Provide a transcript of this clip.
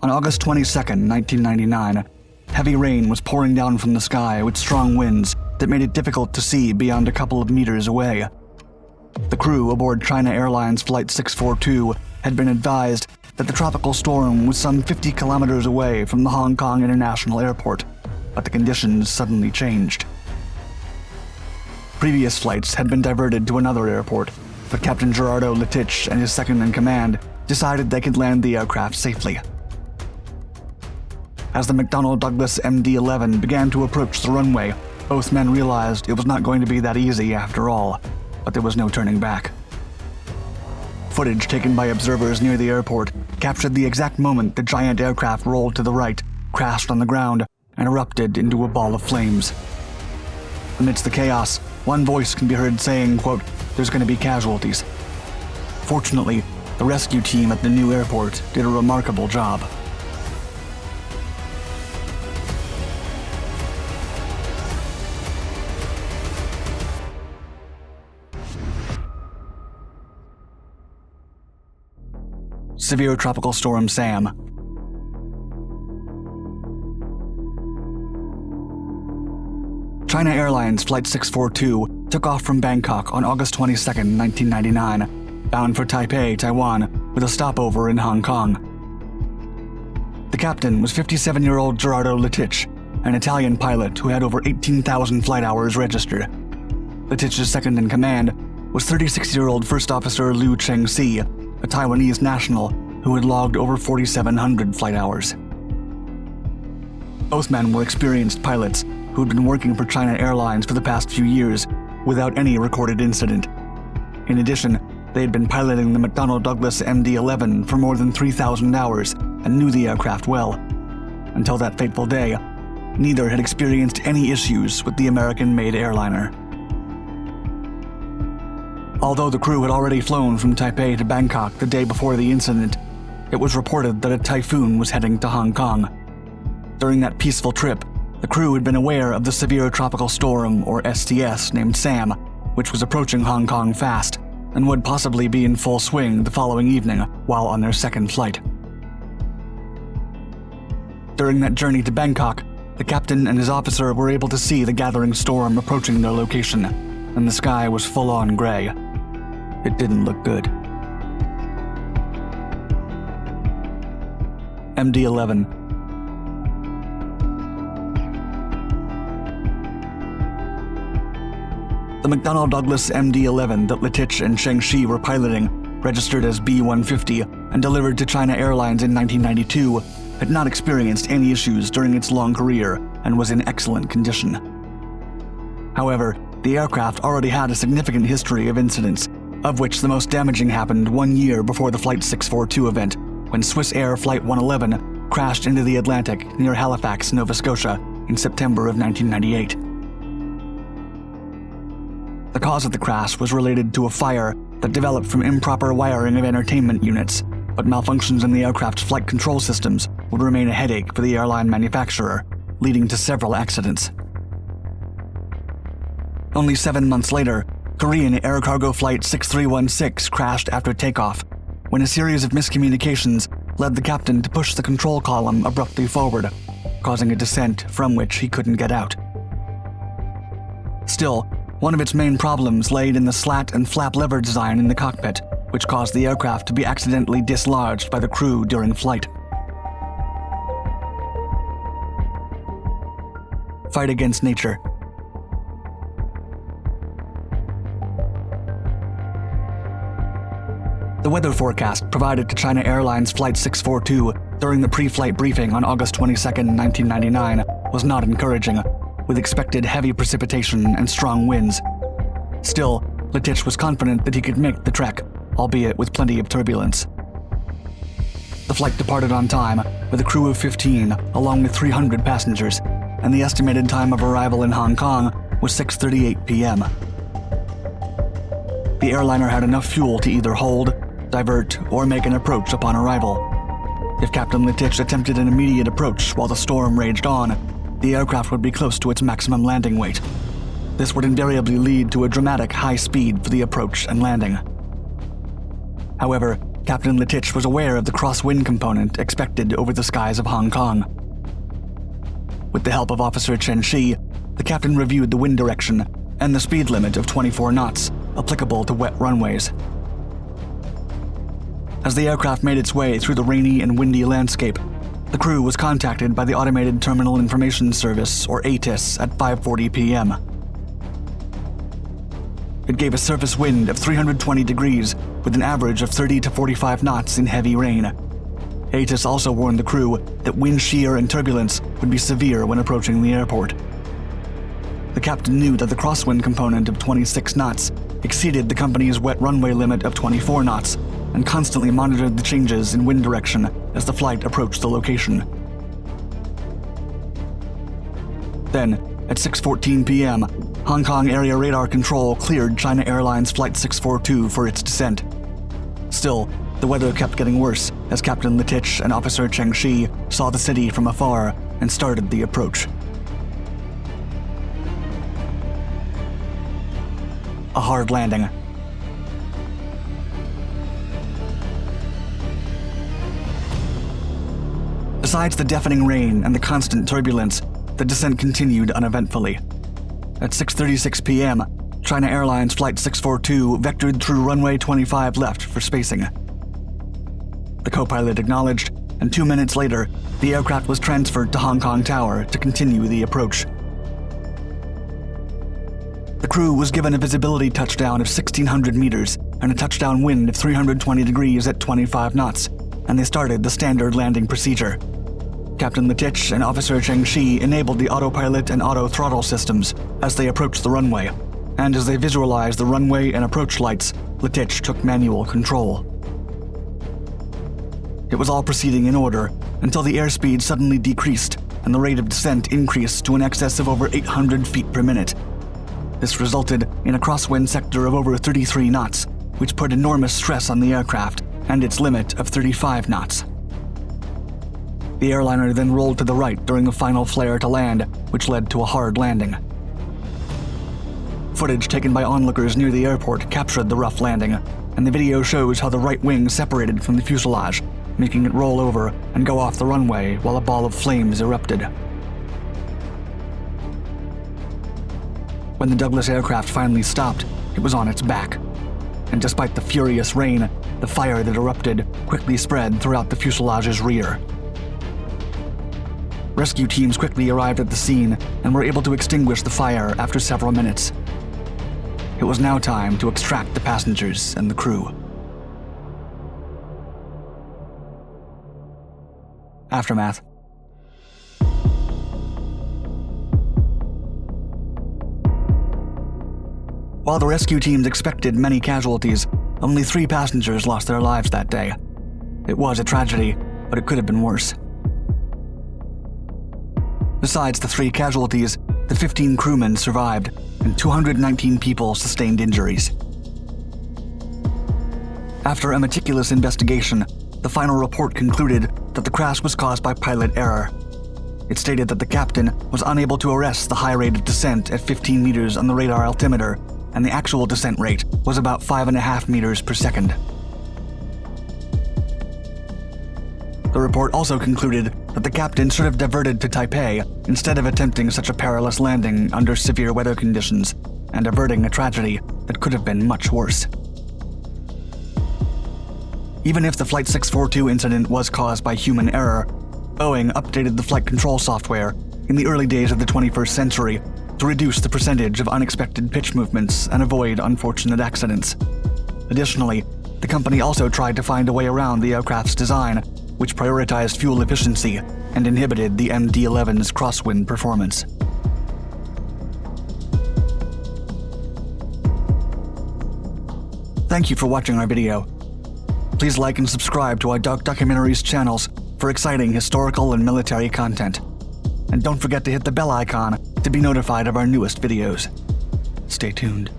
On August 22, 1999, heavy rain was pouring down from the sky with strong winds that made it difficult to see beyond a couple of meters away. The crew aboard China Airlines Flight 642 had been advised that the tropical storm was some 50 kilometers away from the Hong Kong International Airport, but the conditions suddenly changed. Previous flights had been diverted to another airport, but Captain Gerardo Lettich and his second-in-command decided they could land the aircraft safely. As the McDonnell Douglas MD-11 began to approach the runway, both men realized it was not going to be that easy after all, but there was no turning back. Footage taken by observers near the airport captured the exact moment the giant aircraft rolled to the right, crashed on the ground, and erupted into a ball of flames. Amidst the chaos, one voice can be heard saying, quote, "There's going to be casualties." Fortunately, the rescue team at the new airport did a remarkable job. Severe Tropical Storm Sam. China Airlines Flight 642 took off from Bangkok on August 22, 1999, bound for Taipei, Taiwan, with a stopover in Hong Kong. The captain was 57-year-old Gerardo Lettich, an Italian pilot who had over 18,000 flight hours registered. Lettich's second-in-command was 36-year-old First Officer Liu Cheng-si, a Taiwanese national who had logged over 4,700 flight hours. Both men were experienced pilots who had been working for China Airlines for the past few years without any recorded incident. In addition, they had been piloting the McDonnell Douglas MD-11 for more than 3,000 hours and knew the aircraft well. Until that fateful day, neither had experienced any issues with the American-made airliner. Although the crew had already flown from Taipei to Bangkok the day before the incident, it was reported that a typhoon was heading to Hong Kong. During that peaceful trip, the crew had been aware of the severe tropical storm, or STS, named Sam, which was approaching Hong Kong fast and would possibly be in full swing the following evening while on their second flight. During that journey to Bangkok, the captain and his officer were able to see the gathering storm approaching their location, and the sky was full-on gray. It didn't look good. MD-11. The McDonnell Douglas MD-11 that Lettich and Cheng-si were piloting, registered as B-150 and delivered to China Airlines in 1992, had not experienced any issues during its long career and was in excellent condition. However, the aircraft already had a significant history of incidents, of which the most damaging happened 1 year before the Flight 642 event, when Swiss Air Flight 111 crashed into the Atlantic near Halifax, Nova Scotia, in September of 1998. The cause of the crash was related to a fire that developed from improper wiring of entertainment units, but malfunctions in the aircraft's flight control systems would remain a headache for the airline manufacturer, leading to several accidents. Only 7 months later, Korean air cargo flight 6316 crashed after takeoff, when a series of miscommunications led the captain to push the control column abruptly forward, causing a descent from which he couldn't get out. Still, one of its main problems laid in the slat and flap lever design in the cockpit, which caused the aircraft to be accidentally dislodged by the crew during flight. Fight against nature. The weather forecast provided to China Airlines Flight 642 during the pre-flight briefing on August 22, 1999, was not encouraging, with expected heavy precipitation and strong winds. Still, Lettich was confident that he could make the trek, albeit with plenty of turbulence. The flight departed on time, with a crew of 15, along with 300 passengers, and the estimated time of arrival in Hong Kong was 6:38 p.m. The airliner had enough fuel to either hold, divert, or make an approach upon arrival. If Captain Lettich attempted an immediate approach while the storm raged on, the aircraft would be close to its maximum landing weight. This would invariably lead to a dramatic high speed for the approach and landing. However, Captain Lettich was aware of the crosswind component expected over the skies of Hong Kong. With the help of Officer Chen Shi, the captain reviewed the wind direction and the speed limit of 24 knots applicable to wet runways. As the aircraft made its way through the rainy and windy landscape, the crew was contacted by the Automated Terminal Information Service, or ATIS, at 5:40 p.m. It gave a surface wind of 320 degrees with an average of 30 to 45 knots in heavy rain. ATIS also warned the crew that wind shear and turbulence would be severe when approaching the airport. The captain knew that the crosswind component of 26 knots exceeded the company's wet runway limit of 24 knots and constantly monitored the changes in wind direction as the flight approached the location. Then, at 6:14 p.m., Hong Kong Area Radar Control cleared China Airlines Flight 642 for its descent. Still, the weather kept getting worse as Captain Lettich and Officer Chen Shi saw the city from afar and started the approach. A hard landing. Besides the deafening rain and the constant turbulence, the descent continued uneventfully. At 6:36 p.m., China Airlines Flight 642 vectored through runway 25 left for spacing. The co-pilot acknowledged, and 2 minutes later, the aircraft was transferred to Hong Kong Tower to continue the approach. The crew was given a visibility touchdown of 1,600 meters and a touchdown wind of 320 degrees at 25 knots, and they started the standard landing procedure. Captain Lettich and Officer Chen Shi enabled the autopilot and auto-throttle systems as they approached the runway, and as they visualized the runway and approach lights, Lettich took manual control. It was all proceeding in order until the airspeed suddenly decreased and the rate of descent increased to an excess of over 800 feet per minute. This resulted in a crosswind sector of over 33 knots, which put enormous stress on the aircraft and its limit of 35 knots. The airliner then rolled to the right during the final flare to land, which led to a hard landing. Footage taken by onlookers near the airport captured the rough landing, and the video shows how the right wing separated from the fuselage, making it roll over and go off the runway while a ball of flames erupted. When the Douglas aircraft finally stopped, it was on its back, and despite the furious rain, the fire that erupted quickly spread throughout the fuselage's rear. Rescue teams quickly arrived at the scene and were able to extinguish the fire after several minutes. It was now time to extract the passengers and the crew. Aftermath. While the rescue teams expected many casualties, only 3 passengers lost their lives that day. It was a tragedy, but it could have been worse. Besides the 3 casualties, the 15 crewmen survived, and 219 people sustained injuries. After a meticulous investigation, the final report concluded that the crash was caused by pilot error. It stated that the captain was unable to arrest the high rate of descent at 15 meters on the radar altimeter, and the actual descent rate was about 5.5 meters per second. The report also concluded that the captain should have diverted to Taipei instead of attempting such a perilous landing under severe weather conditions and averting a tragedy that could have been much worse. Even if the Flight 642 incident was caused by human error, Boeing updated the flight control software in the early days of the 21st century to reduce the percentage of unexpected pitch movements and avoid unfortunate accidents. Additionally, the company also tried to find a way around the aircraft's design, which prioritized fuel efficiency and inhibited the MD-11's crosswind performance. Thank you for watching our video. Please like and subscribe to our Dark Documentaries channels for exciting historical and military content. And don't forget to hit the bell icon to be notified of our newest videos. Stay tuned.